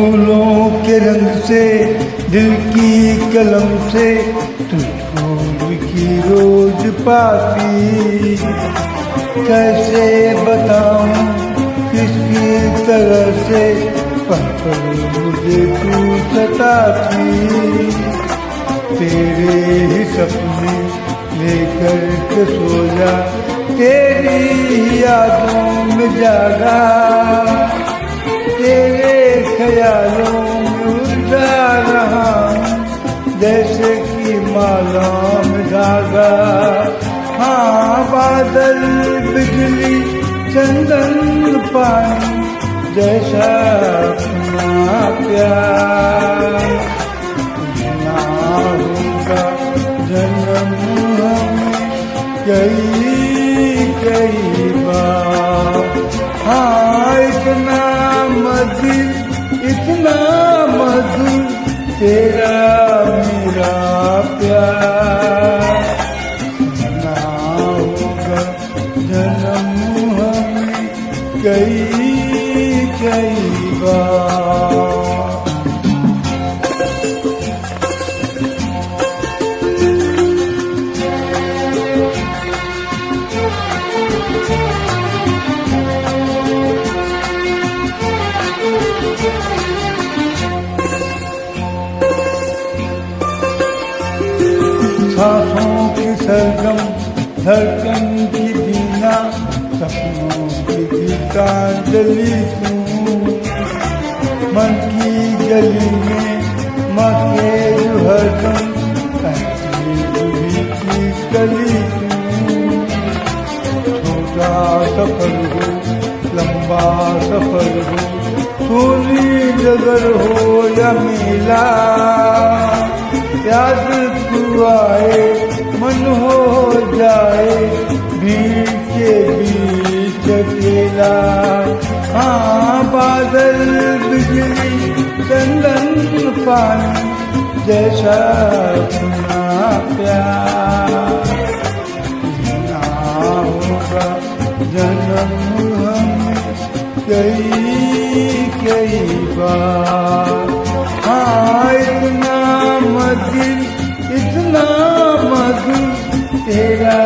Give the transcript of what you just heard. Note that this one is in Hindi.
फूलों के रंग से दिल की कलम से तुझको लिखी रोज पाती। कैसे बताऊं किसकी तरह से पल पल मुझे तू सताती। तेरे ही सपने लेकर के सोया, तेरी ही यादों में जागा, तेरे ख्यालों में उलझा रहा हूँ जैसे कि माला में धागा। हाँ, बादल बिजली चंदन पानी जैसा अपना प्यार ना होगा जन्म हमें कई बार। हाँ, इतना मधुर तेरा मेरा प्यार ना होगा जन्म हमें कई बार। सांसों की सरगम धड़कन की बीना, सपनों की गीतांजलि तू। मन की गली में मके हरदम की गली तू। छोटा सफर हो लंबा सफर हो, सोनी नगर हो या मेला, याद तू आए मन हो जाए भीड़ के बीच अकेला। हाँ, बादल बिजली चंदन पानी जैसा अपना प्यार ना होगा जन्म हमें कई बार। हाँ, इतना मधुर तेरा